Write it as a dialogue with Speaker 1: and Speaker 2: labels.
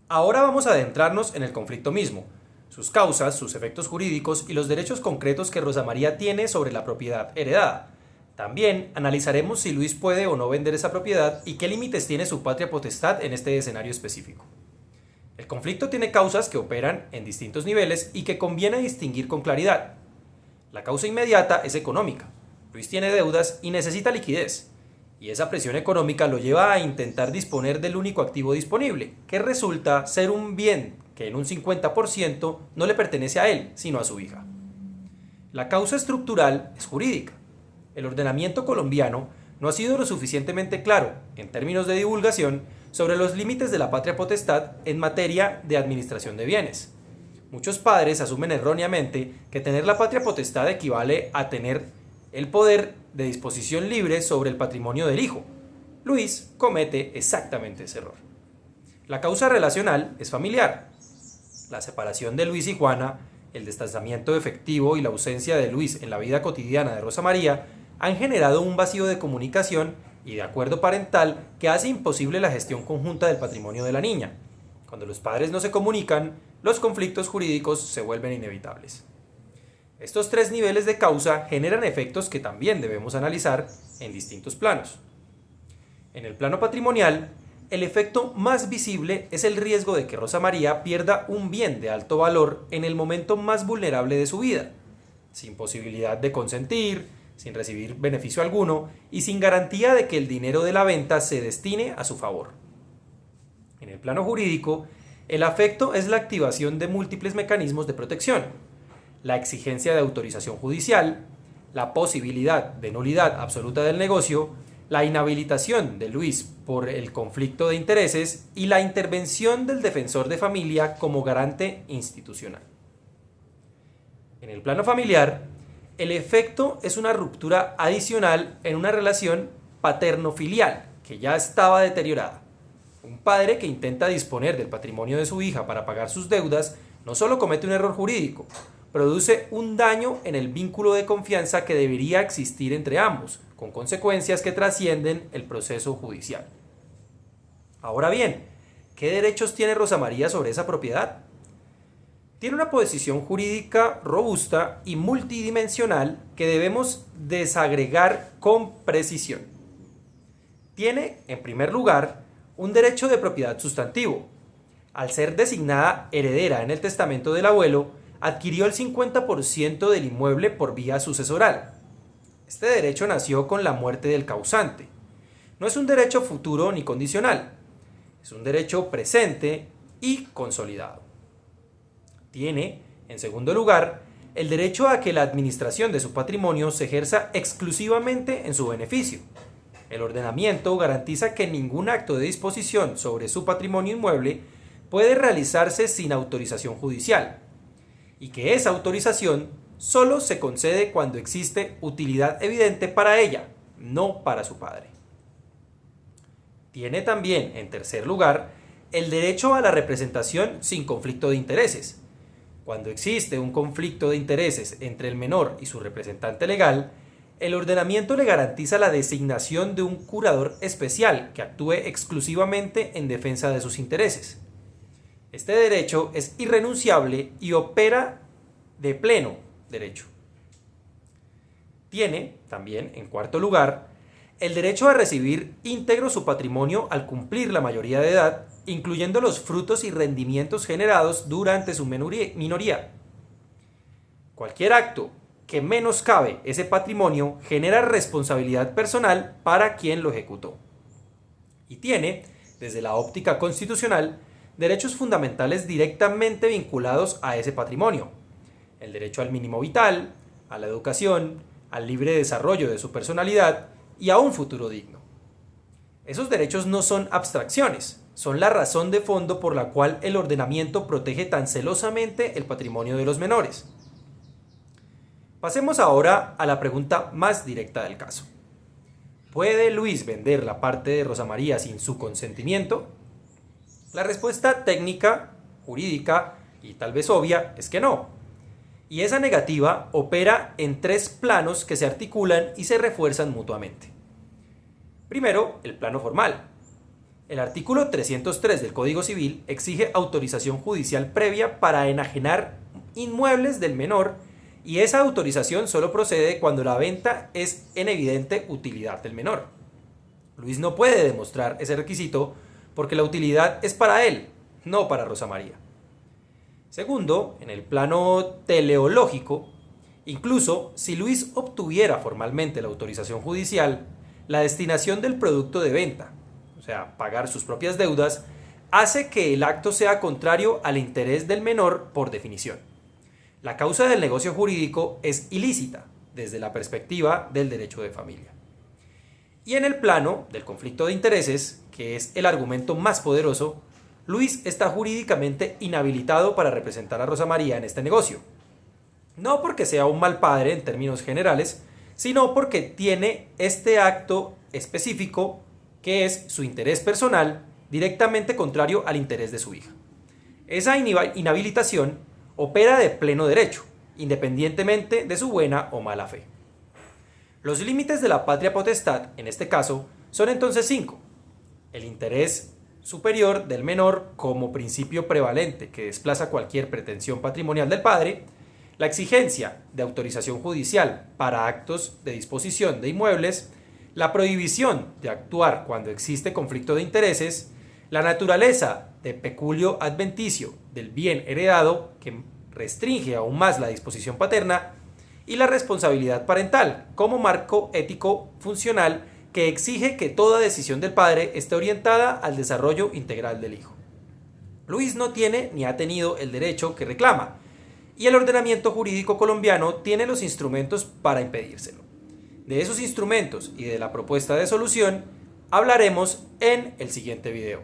Speaker 1: Ahora vamos a adentrarnos en el conflicto mismo, sus causas, sus efectos jurídicos y los derechos concretos que Rosa María tiene sobre la propiedad heredada. También analizaremos si Luis puede o no vender esa propiedad y qué límites tiene su patria potestad en este escenario específico. El conflicto tiene causas que operan en distintos niveles y que conviene distinguir con claridad. La causa inmediata es económica. Luis tiene deudas y necesita liquidez. Y esa presión económica lo lleva a intentar disponer del único activo disponible, que resulta ser un bien que en un 50% no le pertenece a él, sino a su hija. La causa estructural es jurídica. El ordenamiento colombiano no ha sido lo suficientemente claro, en términos de divulgación, sobre los límites de la patria potestad en materia de administración de bienes. Muchos padres asumen erróneamente que tener la patria potestad equivale a tener el poder de disposición libre sobre el patrimonio del hijo. Luis comete exactamente ese error. La causa relacional es familiar. La separación de Luis y Juana, el distanciamiento efectivo y la ausencia de Luis en la vida cotidiana de Rosa María han generado un vacío de comunicación y de acuerdo parental que hace imposible la gestión conjunta del patrimonio de la niña. Cuando los padres no se comunican, los conflictos jurídicos se vuelven inevitables. Estos tres niveles de causa generan efectos que también debemos analizar en distintos planos. En el plano patrimonial, el efecto más visible es el riesgo de que Rosa María pierda un bien de alto valor en el momento más vulnerable de su vida, sin posibilidad de consentir, sin recibir beneficio alguno y sin garantía de que el dinero de la venta se destine a su favor. En el plano jurídico, el afecto es la activación de múltiples mecanismos de protección, la exigencia de autorización judicial, la posibilidad de nulidad absoluta del negocio, la inhabilitación de Luis por el conflicto de intereses y la intervención del defensor de familia como garante institucional. En el plano familiar, el efecto es una ruptura adicional en una relación paterno-filial que ya estaba deteriorada. Un padre que intenta disponer del patrimonio de su hija para pagar sus deudas no solo comete un error jurídico, produce un daño en el vínculo de confianza que debería existir entre ambos, con consecuencias que trascienden el proceso judicial. Ahora bien, ¿qué derechos tiene Rosa María sobre esa propiedad? Tiene una posición jurídica robusta y multidimensional que debemos desagregar con precisión. Tiene, en primer lugar, un derecho de propiedad sustantivo. Al ser designada heredera en el testamento del abuelo, adquirió el 50% del inmueble por vía sucesoral. Este derecho nació con la muerte del causante. No es un derecho futuro ni condicional, es un derecho presente y consolidado. Tiene, en segundo lugar, el derecho a que la administración de su patrimonio se ejerza exclusivamente en su beneficio. El ordenamiento garantiza que ningún acto de disposición sobre su patrimonio inmueble puede realizarse sin autorización judicial, y que esa autorización solo se concede cuando existe utilidad evidente para ella, no para su padre. Tiene también, en tercer lugar, el derecho a la representación sin conflicto de intereses. Cuando existe un conflicto de intereses entre el menor y su representante legal, el ordenamiento le garantiza la designación de un curador especial que actúe exclusivamente en defensa de sus intereses. Este derecho es irrenunciable y opera de pleno derecho. Tiene, también, en cuarto lugar, el derecho a recibir íntegro su patrimonio al cumplir la mayoría de edad, incluyendo los frutos y rendimientos generados durante su minoría. Cualquier acto que menoscabe ese patrimonio genera responsabilidad personal para quien lo ejecutó. Y tiene, desde la óptica constitucional, derechos fundamentales directamente vinculados a ese patrimonio. El derecho al mínimo vital, a la educación, al libre desarrollo de su personalidad y a un futuro digno. Esos derechos no son abstracciones, son la razón de fondo por la cual el ordenamiento protege tan celosamente el patrimonio de los menores. Pasemos ahora a la pregunta más directa del caso. ¿Puede Luis vender la parte de Rosa María sin su consentimiento? La respuesta técnica, jurídica y tal vez obvia es que no. Y esa negativa opera en tres planos que se articulan y se refuerzan mutuamente. Primero, el plano formal. El artículo 303 del Código Civil exige autorización judicial previa para enajenar inmuebles del menor y esa autorización solo procede cuando la venta es en evidente utilidad del menor. Luis no puede demostrar ese requisito porque la utilidad es para él, no para Rosa María. Segundo, en el plano teleológico, incluso si Luis obtuviera formalmente la autorización judicial, la destinación del producto de venta, o sea, pagar sus propias deudas, hace que el acto sea contrario al interés del menor por definición. La causa del negocio jurídico es ilícita desde la perspectiva del derecho de familia. Y en el plano del conflicto de intereses, que es el argumento más poderoso, Luis está jurídicamente inhabilitado para representar a Rosa María en este negocio. No porque sea un mal padre en términos generales, sino porque tiene este acto específico que es su interés personal directamente contrario al interés de su hija. Esa inhabilitación opera de pleno derecho, independientemente de su buena o mala fe. Los límites de la patria potestad, en este caso, son entonces 5. El interés superior del menor como principio prevalente que desplaza cualquier pretensión patrimonial del padre, la exigencia de autorización judicial para actos de disposición de inmuebles, la prohibición de actuar cuando existe conflicto de intereses, la naturaleza de peculio adventicio del bien heredado que restringe aún más la disposición paterna y la responsabilidad parental como marco ético funcional que exige que toda decisión del padre esté orientada al desarrollo integral del hijo. Luis no tiene ni ha tenido el derecho que reclama y el ordenamiento jurídico colombiano tiene los instrumentos para impedírselo. De esos instrumentos y de la propuesta de solución hablaremos en el siguiente video.